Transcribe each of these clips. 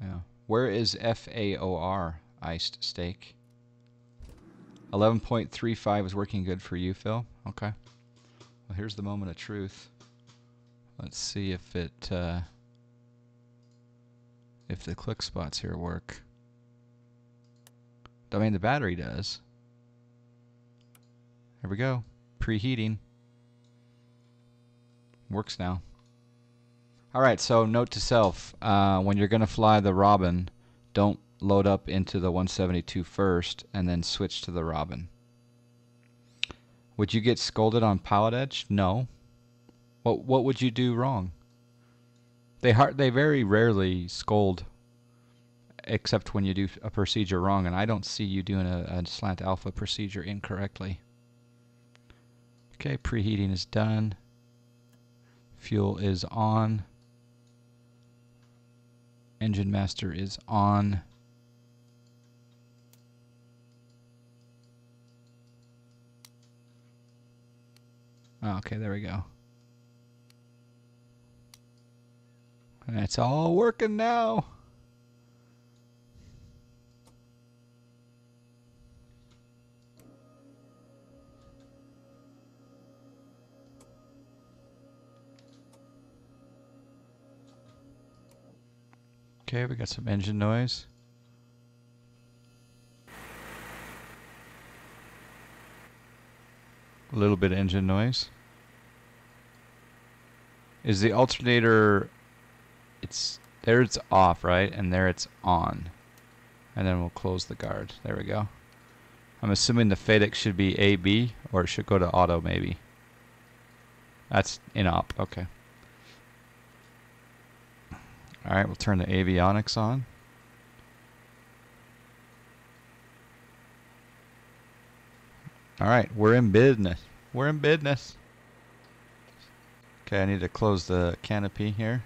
Yeah. Where is FAOR, iced steak? 11.35 is working good for you, Phil. Okay. Well, here's the moment of truth. Let's see if the click spots here work. I mean, the battery does. Here we go. Preheating. Works now. Alright, so note to self. When you're going to fly the Robin, don't load up into the 172 first and then switch to the Robin. Would you get scolded on Pilot Edge? No. What would you do wrong? They very rarely scold, except when you do a procedure wrong, and I don't see you doing a slant alpha procedure incorrectly. Okay, preheating is done. Fuel is on. Engine master is on. Oh, okay, there we go. And it's all working now. Okay, we got some engine noise. A little bit of engine noise. Is the alternator... There it's off, right? And there it's on. And then we'll close the guard. There we go. I'm assuming the FADEC should be AB, or it should go to auto maybe. That's in op, okay. Alright, we'll turn the avionics on. Alright, we're in business. We're in business. Okay, I need to close the canopy here.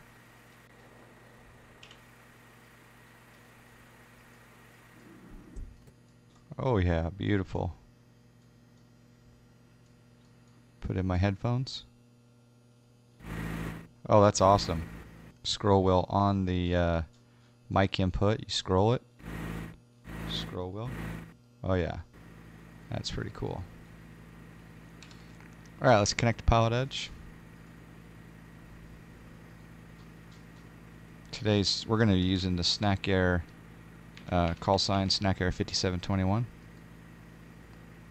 Oh yeah, beautiful. Put in my headphones. Oh, that's awesome. Scroll wheel on the mic input. You scroll it. Scroll wheel. Oh yeah, that's pretty cool. All right, let's connect to Pilot Edge. We're going to be using the Snack Air call sign Snack Air 5721.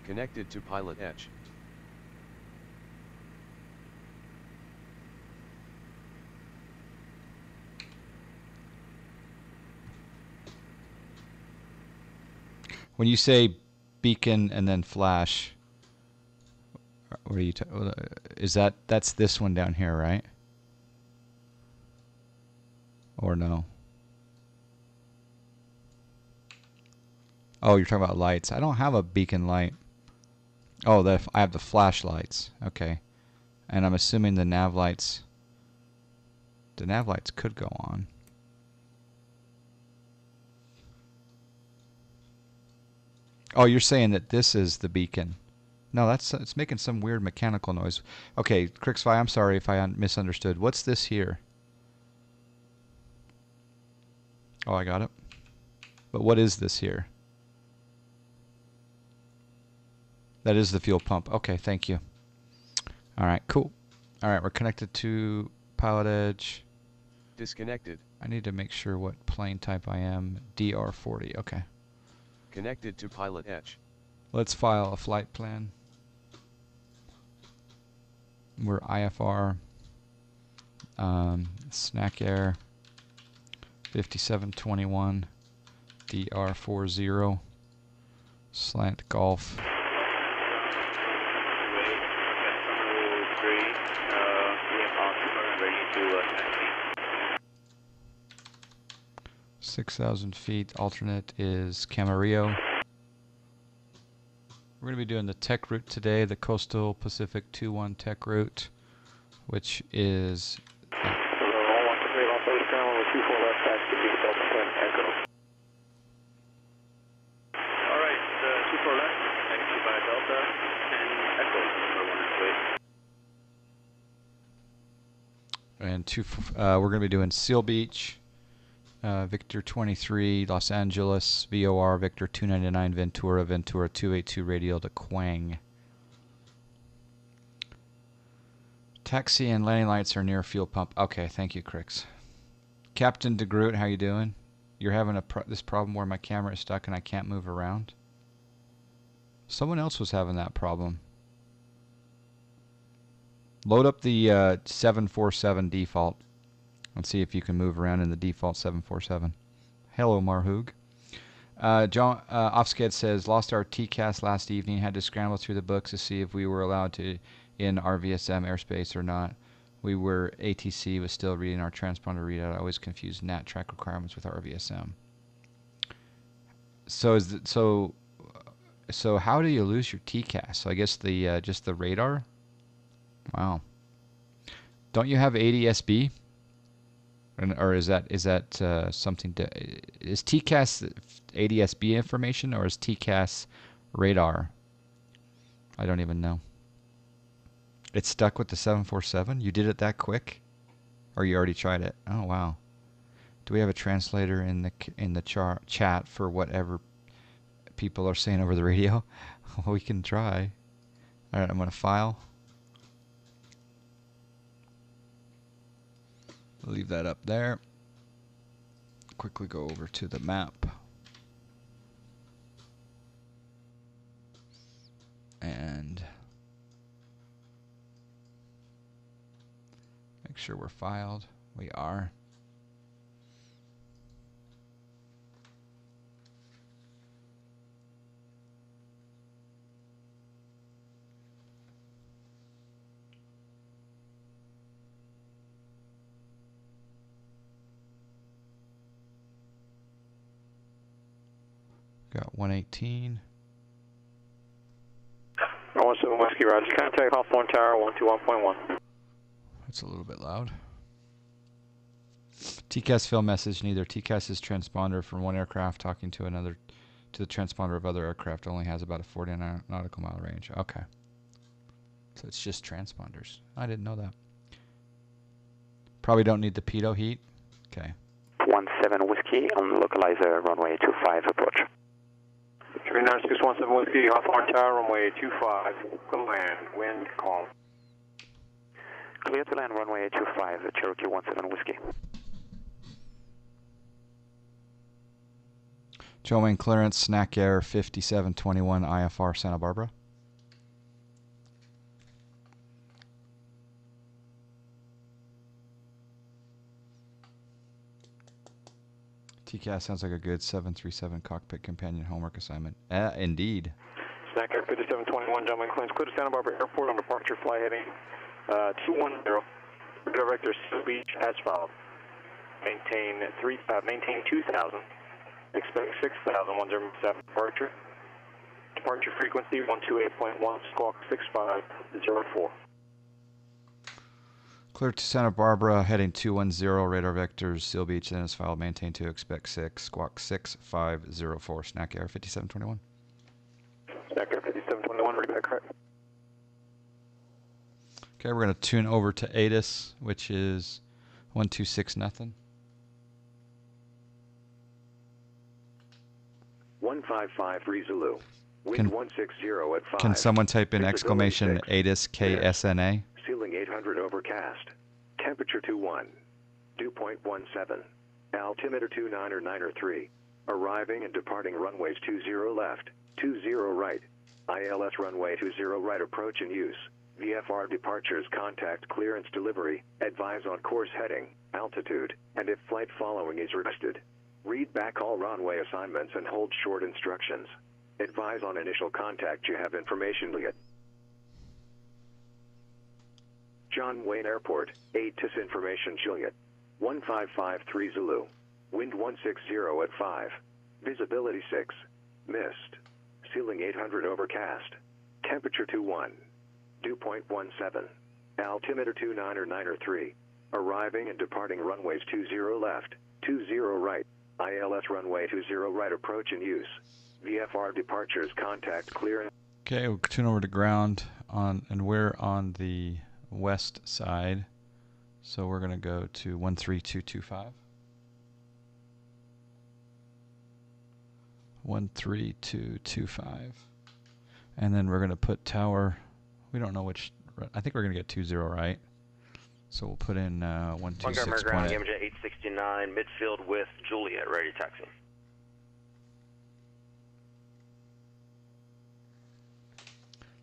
Connected to Pilot Edge. When you say beacon and then flash, what are you? Is that's this one down here, right? Or no? Oh, you're talking about lights. I don't have a beacon light. Oh, I have the flashlights. Okay, and I'm assuming the nav lights. The nav lights could go on. Oh, you're saying that this is the beacon. No, it's making some weird mechanical noise. Okay, Crixfy, I'm sorry if I misunderstood. What's this here? Oh, I got it. But what is this here? That is the fuel pump. Okay, thank you. All right, cool. All right, we're connected to Pilot Edge. Disconnected. I need to make sure what plane type I am. DR40, okay. Connected to Pilot Edge. Let's file a flight plan. We're IFR. Snack Air 5721 DR40 slant golf. 6,000 feet. Alternate is Camarillo. We're going to be doing the tech route today, the Coastal Pacific 21 tech route, which is... And we're going to be doing Seal Beach, Victor 23, Los Angeles, VOR, Victor 299, Ventura, Ventura 282, radial to Quang. Taxi and landing lights are near fuel pump. Okay, thank you, Crix. Captain DeGroot, how you doing? You're having this problem where my camera is stuck and I can't move around? Someone else was having that problem. Load up the 747 default and see if you can move around in the default 747. Hello, Marhoog. John Offsked says, lost our TCAS last evening. Had to scramble through the books to see if we were allowed to in RVSM airspace or not. We were ATC was still reading our transponder readout. I always confused NAT track requirements with RVSM. So how do you lose your TCAS? So I guess the just the radar. Wow. Don't you have ADSB? Or is that something is TCAS ADSB information or is TCAS radar? I don't even know. It's stuck with the 747? You did it that quick? Or you already tried it? Oh wow. Do we have a translator in the chat for whatever people are saying over the radio? Well, we can try. All right, I'm going to file. Leave that up there. Quickly go over to the map. And make sure we're filed. We are. Got 118. 17 Whiskey, Roger. Contact Hawthorne Tower 121.1. That's a little bit loud. TCAS fail message. Neither TCAS's transponder from one aircraft talking to another, to the transponder of other aircraft only has about a 40 nautical mile range. Okay. So it's just transponders. I didn't know that. Probably don't need the pitot heat. Okay. 17 Whiskey on localizer runway 25 approach. 3917 Whiskey, Hawthorne Tower, runway 25, clear to land, wind calm. Clear to land runway 25, Cherokee 17 Whiskey. Joe Wayne clearance, Snack Air 5721 IFR Santa Barbara. TCAS sounds like a good 737 cockpit companion homework assignment. Indeed. Snack Air 5721, John Wayne clearance, clear to Santa Barbara Airport on departure flight heading 210. Director Seal Beach as follows. Maintain 2000. Expect 6,000, 107 departure. Departure frequency 128.1, squawk 6504. Clear to Santa Barbara, heading 210, radar vectors, Seal Beach, then is filed, maintain 2, expect 6, squawk 6504, Snack Air 5721. Snack Air 5721, ready back, correct. Okay, we're going to tune over to ATIS, which is 126 nothing. 1553 Zulu. Wind 160 at 5. Can someone type in exclamation ATIS KSNA? Ceiling 800 overcast. Temperature 21. Dew point 17. Altimeter 29 Arriving and departing runways 20 left, 20 right. ILS runway 20 right approach in use. VFR departures contact clearance delivery. Advise on course heading, altitude, and if flight following is requested. Read back all runway assignments and hold short instructions. Advise on initial contact you have information to get. John Wayne Airport, ATIS information Juliet. 1553 Zulu. Wind 160 at 5. Visibility 6. Mist. Ceiling 800 overcast. Temperature 21. Dew point 17. Altimeter 29 Arriving and departing runways 20 left, 20 right. ILS runway 20 right approach in use. VFR departures contact clearance. Okay, we'll tune over to ground and we're on the west side. So we're going to go to 13225. 13225. And then we're going to put tower. We don't know which. I think we're going to get 20, right? So we'll put in 126. Ground, MJ 869, midfield with Juliet, ready to taxi.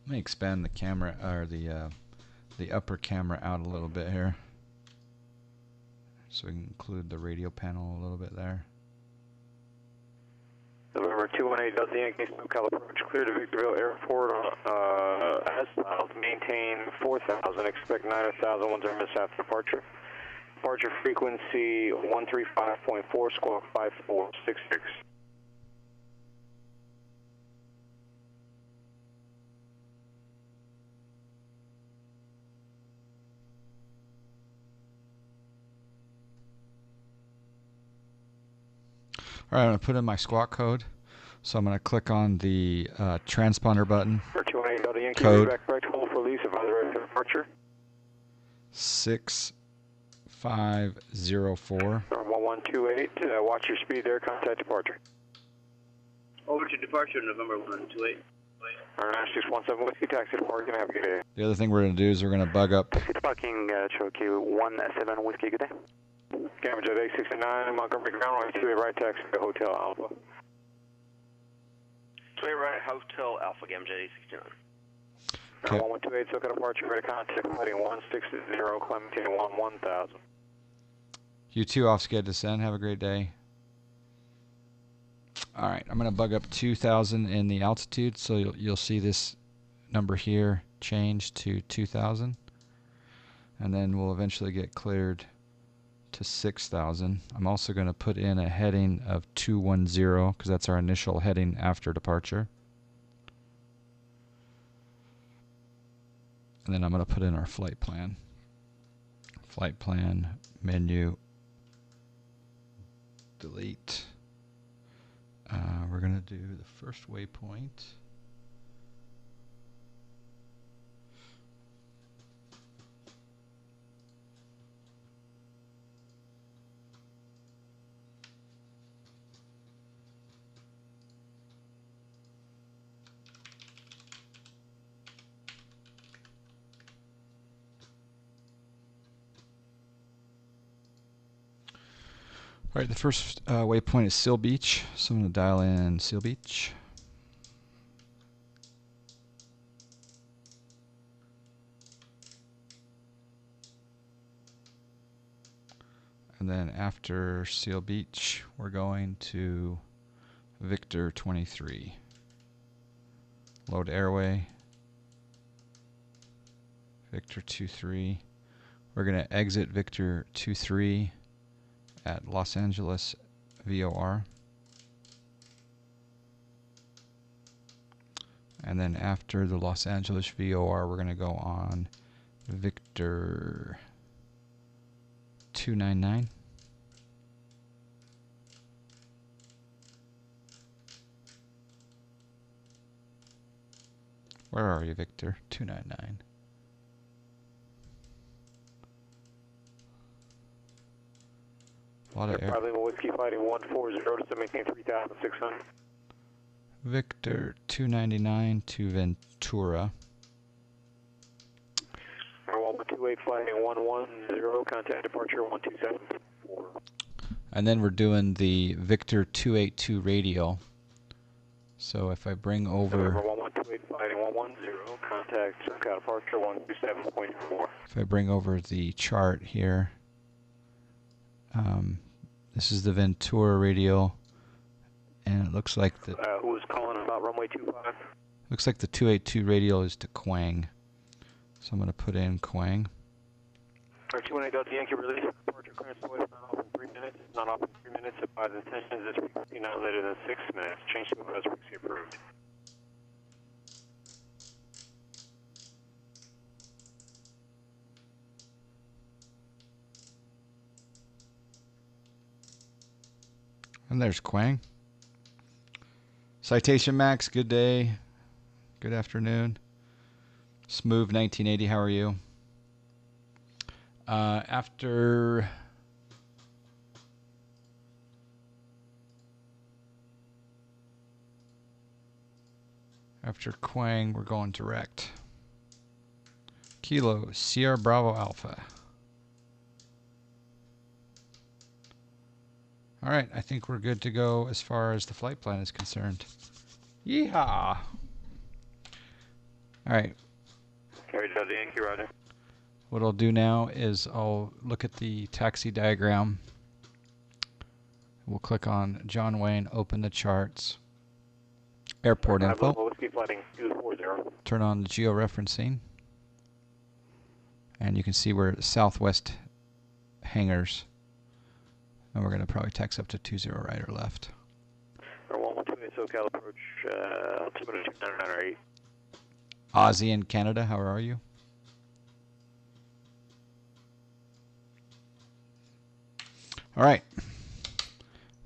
Let me expand the camera, or the upper camera out a little bit here, so we can include the radio panel a little bit there. November 218 Delta Yankee, SoCal approach, clear to Victorville Airport as south, maintain 4,000, expect 9,000, 10 minutes after departure. Departure frequency 135.4, squawk 5466. All right, I'm going to put in my squawk code. So I'm going to click on the transponder button. Code Correct, hold for release of other departure. 6504. 1128, watch your speed there, contact departure. Over to departure, November 128. Alright, 617 Whiskey, taxi to parking, have a good day. The other thing we're going to do is we're going to bug up. Taxi to parking, Cherokee 17 Whiskey, good day. Gamma Jet 869, Montgomery Ground, 28 right, taxi to Hotel Alpha. 28 right, Hotel Alpha, Gamma Jet 869. Okay. 1128, SoCal departure, ready to contact, heading 160, Clementine 1000. You two off schedule to send. Have a great day. All right, I'm going to bug up 2,000 in the altitude, so you'll see this number here change to 2,000, and then we'll eventually get cleared to 6,000. I'm also going to put in a heading of 210 because that's our initial heading after departure. And then I'm going to put in our flight plan. Flight plan, menu, delete. We're going to do the first waypoint. All right, the first waypoint is Seal Beach, so I'm going to dial in Seal Beach. And then after Seal Beach, we're going to Victor 23. Load airway. Victor 23. We're going to exit Victor 23 at Los Angeles VOR. And then after the Los Angeles VOR, we're going to go on Victor 299. Where are you, Victor? 299. A lot of air. Whiskey fighting 140 to maintain 3,600. Victor 299 to Ventura. 1128 fighting 110, contact departure 127.4. And then we're doing the Victor 282 radio. So if I bring over... 1128 fighting 110, contact SoCal departure 127.4. If I bring over the chart here, this is the Ventura radio, and it looks like the... who was calling about runway 25? Looks like the 282 radio is to Quang. So I'm going to put in Quang. 218 Delta Yankee release departure clearance is not off in 3 minutes. Not off in 3 minutes. Advise intentions this frequency not later than 6 minutes. Change to as frequency approved. And there's Quang. Citation Max, good day. Good afternoon. Smooth 1980, how are you? After After Quang, we're going direct. Kilo, Sierra Bravo Alpha. Alright, I think we're good to go as far as the flight plan is concerned. Yeehaw! Alright. Carry Delta Yankee, roger. What I'll do now is I'll look at the taxi diagram. We'll click on John Wayne, open the charts. Airport info. Whiskey flighting 240. Turn on the georeferencing. And you can see we're at southwest hangars. And we're going to probably tax up to 20 right or left. 1128 SoCal approach, altimeter 299 Aussie in Canada, how are you? Alright.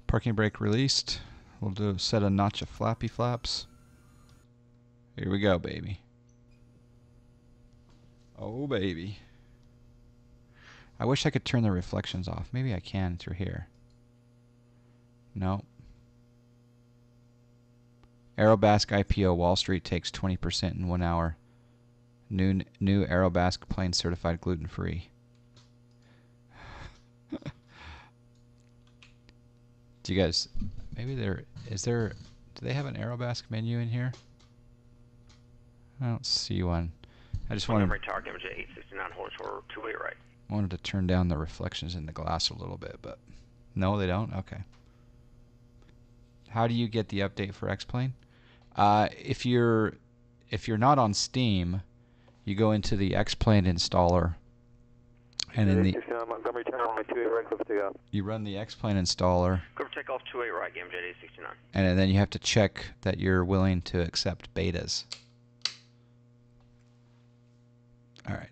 Parking brake released. We'll do a set a notch of flappy flaps. Here we go, baby. Oh, baby. I wish I could turn the reflections off. Maybe I can through here. No. Aerobask IPO Wall Street takes 20% in 1 hour. New Aerobask plane certified gluten-free. Do you guys... Maybe do they have an Aerobask menu in here? I don't see one. I just wanted... Right tower, damage at 869, horizontal 28 right. Wanted to turn down the reflections in the glass a little bit, but... No, they don't? Okay. How do you get the update for X-Plane? If you're not on Steam, you go into the X-Plane installer, and in the Montgomery Tower, 28 right, cliff to go. you run the X-Plane installer, Cover takeoff 28 right, damage at 869. and then you have to check that you're willing to accept betas. All right.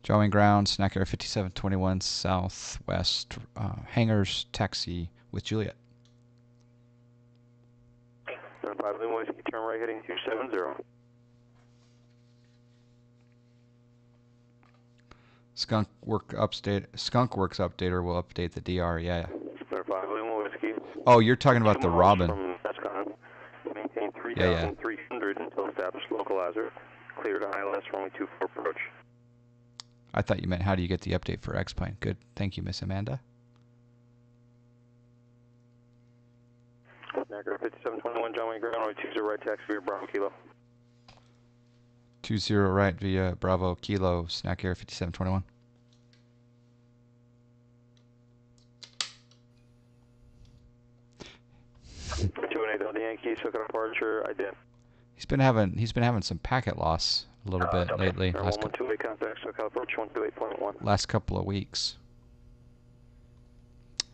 Drawing ground, Snack Air 5721 Southwest hangars taxi with Juliet. 5 Lima Whiskey, turn right heading 270. Skunk Works updater will update the DR. Yeah. 5 Lima Whiskey. Oh, you're talking about the Robin. From Escon, maintain Yeah. 3,300 until established localizer. Clear to ILS runway 24 approach. I thought you meant how do you get the update for X-Plane. Good. Thank you, Miss Amanda. Snacker 5721, John Wayne ground, runway 20 right, taxi via Bravo Kilo. 20 right via Bravo Kilo, Snack Air 5721. Delta Yankee, took a departure, ident. He's been having some packet loss a little bit lately. Last 1128 contact, SoCal approach 128.1. last couple of weeks.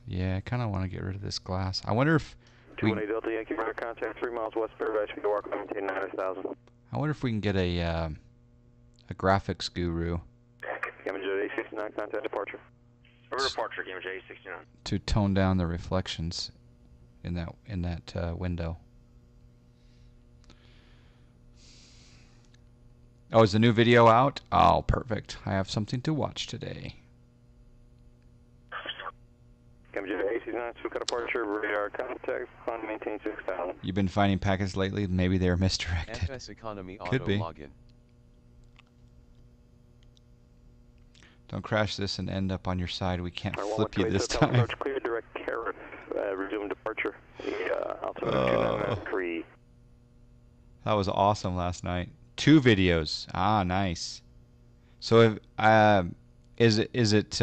Yeah, I kind of want to get rid of this glass. I wonder if 218 Delta Yankee, radar contact 3 miles west, Paradise, we can walk maintain 90,000. I wonder if we can get a graphics guru Damage at 869, contact departure. Over departure, damage at 869. to tone down the reflections in that window. Oh, is the new video out? Oh, perfect. I have something to watch today. Damage at 869, SoCal departure, radar contact, on maintain 6,000. You've been finding packets lately? Maybe they're misdirected. FS Economy Could Auto be. Login. Don't crash this and end up on your side. We can't Alright, flip you 128 this SoCal time. approach, clear direct carrot, resume departure. Altimeter 293. That was awesome last night. 2 videos. Ah, nice. So, is it?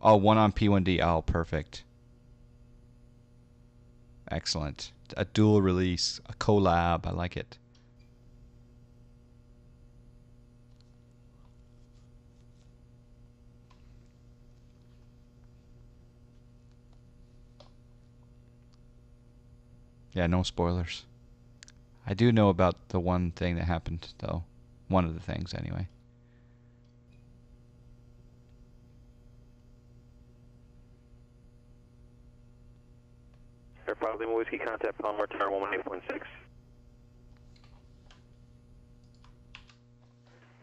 Oh, one on P1D. Oh, perfect. Excellent. A dual release, a collab. I like it. Yeah, no spoilers. I do know about the one thing that happened, though. One of the things, anyway. Air 5 Lima Whiskey, contact Palmer Tower 118.6.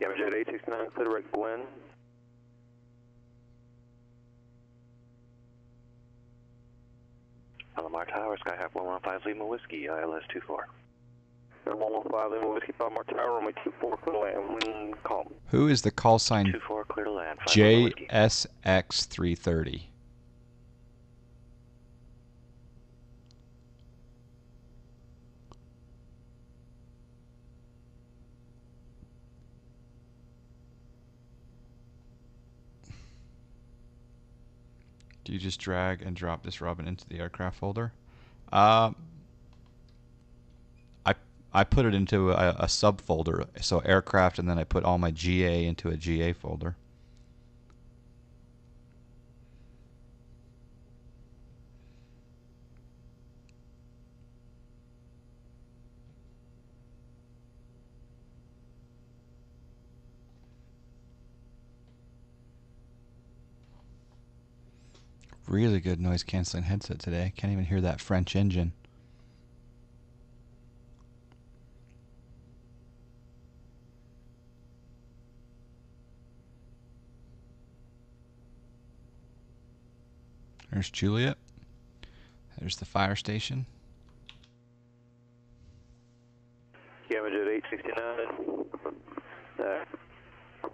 Damage at 869, clear direct Gwen. Palomar Tower, Skyhawk 115 Lima Whiskey, ILS 24. 115 Lima Whiskey, Palomar Tower, runway 24, clear to land, wind calm. Who is the call sign 24, clear to land, 5 Lima Whiskey. JSX330? Do you just drag and drop this Robin into the aircraft folder? I put it into a subfolder, so aircraft, and then I put all my GA into a GA folder. Really good noise canceling headset today. Can't even hear that French engine. There's Juliet. There's the fire station. Camera 869.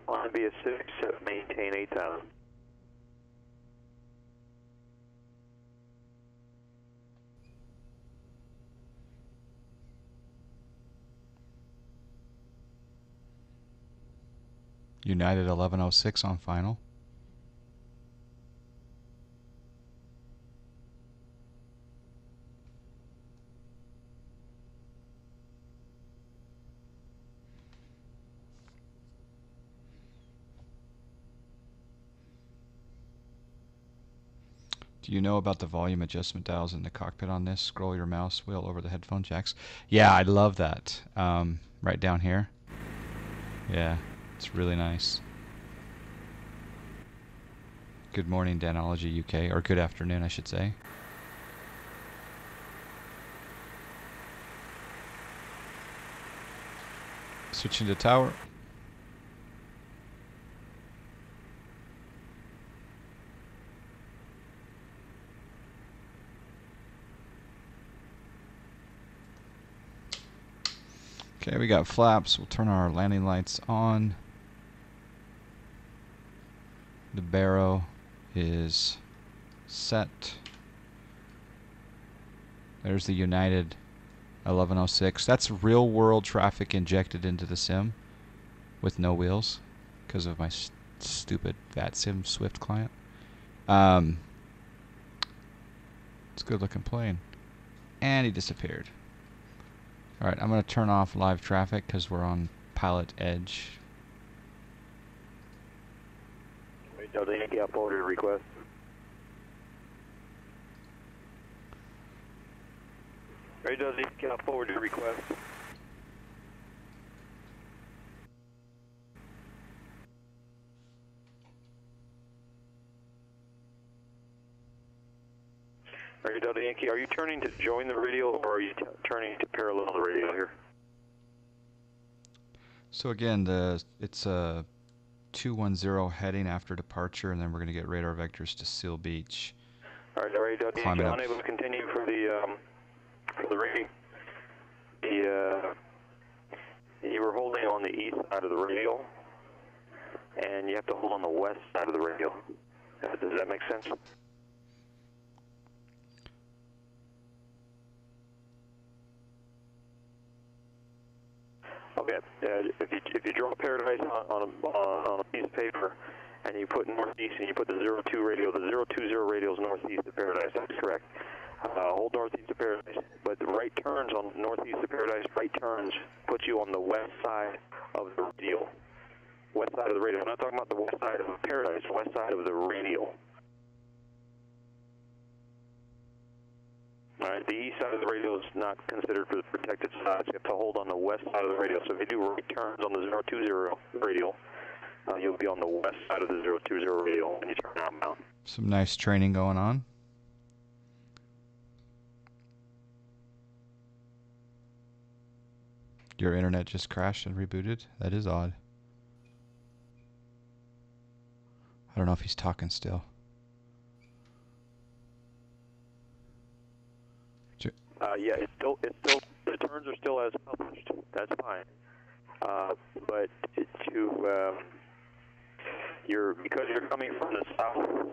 On be a 6, maintain 8,000. United 1106 on final. Do you know about the volume adjustment dials in the cockpit on this? Scroll your mouse wheel over the headphone jacks. Yeah, I love that. Right down here. Yeah, it's really nice. Good morning, Danology UK, or good afternoon, I should say. Switching to tower. Okay, we got flaps. We'll turn our landing lights on. The barrow is set. There's the United 1106. That's real world traffic injected into the sim with no wheels because of my stupid VATSIM Swift client. It's a good looking plane. And he disappeared. Alright, I'm going to turn off live traffic because we're on pilot edge. Wait, no, they Yankee up order request. Right, does he up forward to request? Are you Delta Yankee? Are you turning to join the radio, or are you turning to parallel the radio here? So again, it's a 210 heading after departure, and then we're going to get radar vectors to Seal Beach. All right, Delta Yankee, unable to continue for the rating. You were holding on the east side of the radial, and you have to hold on the west side of the radial. Does that make sense? Okay. If you draw Paradise on a piece of paper, and you put northeast, and you put the 02 radio, the 020 radio is northeast of Paradise. That's correct. Hold northeast of Paradise, but the right turns on northeast of Paradise, right turns put you on the west side of the radial. West side of the radial. I'm not talking about the west side of Paradise, west side of the radial. All right, the east side of the radial is not considered for the protected sides. You have to hold on the west side of the radial. So if you do right turns on the 020 radial, you'll be on the west side of the 020 radial when you turn outbound. Some nice training going on. Your internet just crashed and rebooted? That is odd. I don't know if he's talking still. Yeah, the turns are still as published. That's fine. But because you're coming from the south,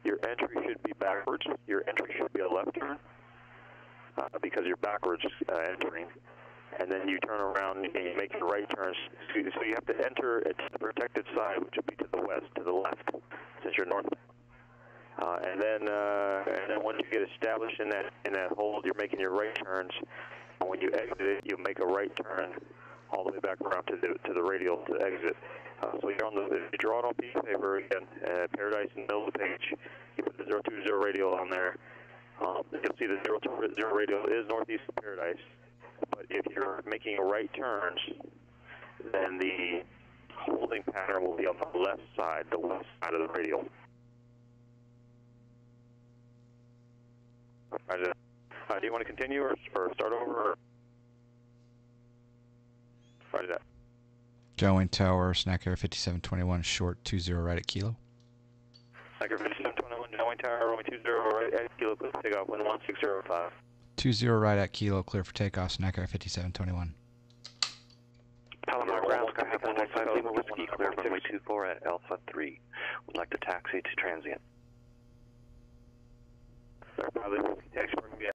your entry should be backwards. Your entry should be a left turn because you're backwards entering. And then you turn around and you make your right turns. So you have to enter at the protected side, which would be to the west, to the left, since you're north. And then once you get established in that hold, you're making your right turns. And when you exit it, you make a right turn all the way back around to the radial to exit. So you're if you draw it on a piece of paper again, Paradise in the middle of the page. You put the 020 radial on there. You'll see the 020 radial is northeast of Paradise. But if you're making right turns, then the holding pattern will be on the left side of the radial. Do you want to continue or start over? Or? Roger that. Downwind Tower, Snack Air 5721, short 20 right at Kilo. Snack Air 5721, downwind Tower, runway 20 right at Kilo, clear for takeoff, wind 1605. 20 right at Kilo, clear for takeoff, Snack Air 5721. Palomar ground, Skyhawk 115 Lima Whiskey, clear runway 24 at Alpha 3. Would like to taxi to transient. Sorry, pilot, taxi